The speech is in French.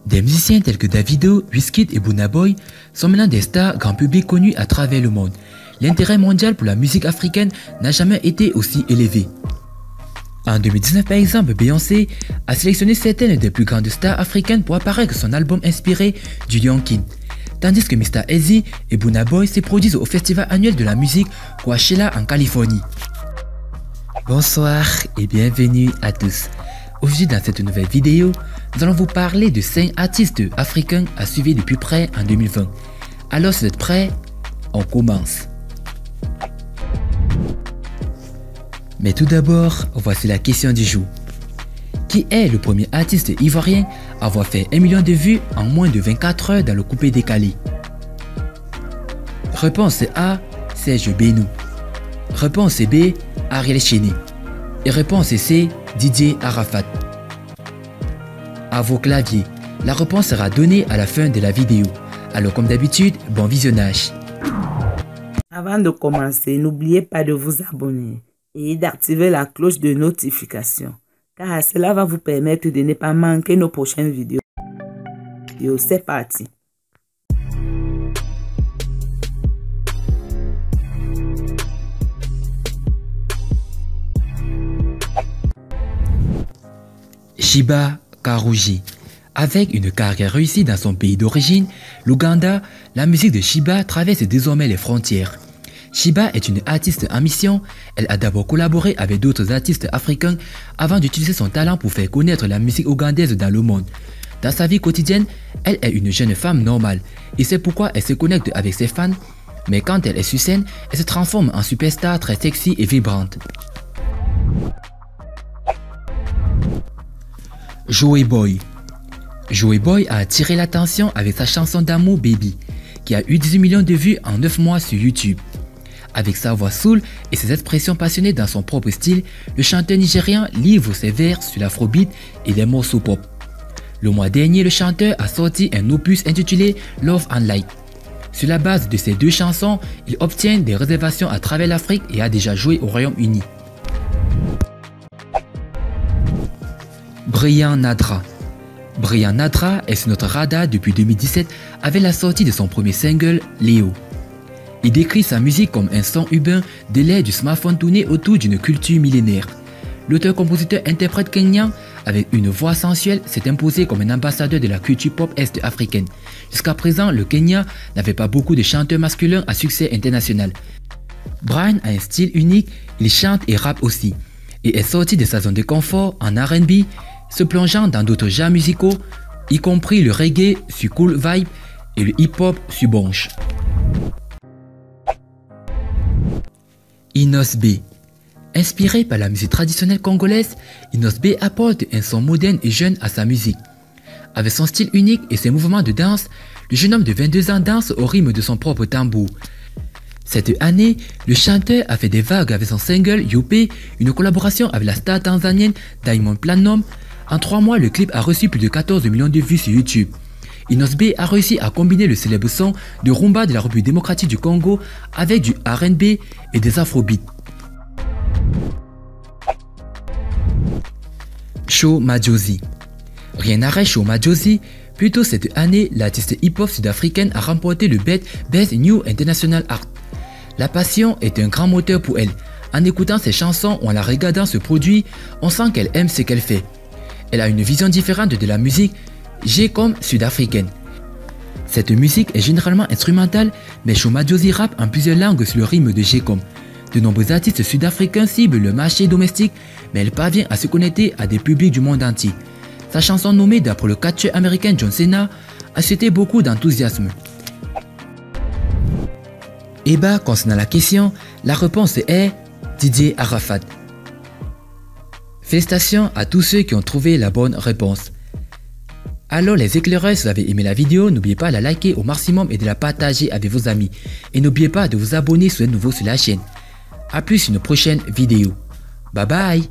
Des musiciens tels que Davido, Wizkid et Burna Boy sont maintenant des stars grand public connues à travers le monde. L'intérêt mondial pour la musique africaine n'a jamais été aussi élevé. En 2019 par exemple, Beyoncé a sélectionné certaines des plus grandes stars africaines pour apparaître son album inspiré du Lion King, tandis que Mr. Eazi et Burna Boy se produisent au festival annuel de la musique Coachella en Californie. Bonsoir et bienvenue à tous. Aujourd'hui dans cette nouvelle vidéo, nous allons vous parler de 5 artistes africains à suivre de plus près en 2020. Alors si vous êtes prêts, on commence. Mais tout d'abord, voici la question du jour. Qui est le premier artiste ivoirien à avoir fait 1 million de vues en moins de 24 heures dans le coupé décalé? Réponse A, Serge Benou. Réponse B, Ariel Chéné. Et réponse C, Didier Arafat. À vos claviers, la réponse sera donnée à la fin de la vidéo. Alors comme d'habitude, bon visionnage. Avant de commencer, n'oubliez pas de vous abonner et d'activer la cloche de notification, car cela va vous permettre de ne pas manquer nos prochaines vidéos. C'est parti. Sheebah Karrueche. Avec une carrière réussie dans son pays d'origine, l'Ouganda, la musique de Sheebah traverse désormais les frontières. Sheebah est une artiste en mission. Elle a d'abord collaboré avec d'autres artistes africains avant d'utiliser son talent pour faire connaître la musique ougandaise dans le monde. Dans sa vie quotidienne, elle est une jeune femme normale et c'est pourquoi elle se connecte avec ses fans. Mais quand elle est sur scène, elle se transforme en superstar très sexy et vibrante. Joey Boy. Joey Boy a attiré l'attention avec sa chanson d'amour Baby, qui a eu 18 millions de vues en 9 mois sur YouTube. Avec sa voix soul et ses expressions passionnées dans son propre style, le chanteur nigérian livre ses vers sur l'afrobeat et des morceaux pop. Le mois dernier, le chanteur a sorti un opus intitulé Love and Light. Sur la base de ces deux chansons, il obtient des réservations à travers l'Afrique et a déjà joué au Royaume-Uni. Brian Nadra. Brian Nadra est sur notre radar depuis 2017 avec la sortie de son premier single, Léo. Il décrit sa musique comme un son urbain de l'ère du smartphone tourné autour d'une culture millénaire. L'auteur-compositeur-interprète kenyan, avec une voix sensuelle, s'est imposé comme un ambassadeur de la culture pop est-africaine. Jusqu'à présent, le Kenya n'avait pas beaucoup de chanteurs masculins à succès international. Brian a un style unique, il chante et rappe aussi, et est sorti de sa zone de confort en R&B, se plongeant dans d'autres genres musicaux, y compris le reggae sur Cool Vibe et le hip-hop sur Bonch. Inos B. Inspiré par la musique traditionnelle congolaise, Inos B apporte un son moderne et jeune à sa musique. Avec son style unique et ses mouvements de danse, le jeune homme de 22 ans danse au rythme de son propre tambour. Cette année, le chanteur a fait des vagues avec son single Yope, une collaboration avec la star tanzanienne Diamond Platnumz. En 3 mois, le clip a reçu plus de 14 millions de vues sur YouTube. Inos B a réussi à combiner le célèbre son de rumba de la République démocratique du Congo avec du R&B et des afrobeats. Sho Madjozi. Rien n'arrête Sho Madjozi. Plus tôt cette année, l'artiste hip-hop sud-africaine a remporté le Best New International Art. La passion est un grand moteur pour elle. En écoutant ses chansons ou en la regardant se produire, on sent qu'elle aime ce qu'elle fait. Elle a une vision différente de la musique G-com sud-africaine. Cette musique est généralement instrumentale, mais Sho Madjozi rappe en plusieurs langues sur le rythme de G-com. De nombreux artistes sud-africains ciblent le marché domestique, mais elle parvient à se connecter à des publics du monde entier. Sa chanson nommée d'après le catcheur américain John Cena a suscité beaucoup d'enthousiasme. Et bah, concernant la question, la réponse est Didier Arafat. Félicitations à tous ceux qui ont trouvé la bonne réponse. Alors les éclaireurs, si vous avez aimé la vidéo, n'oubliez pas de la liker au maximum et de la partager avec vos amis. Et n'oubliez pas de vous abonner si vous êtes nouveau sur la chaîne. A plus sur une prochaine vidéo. Bye bye.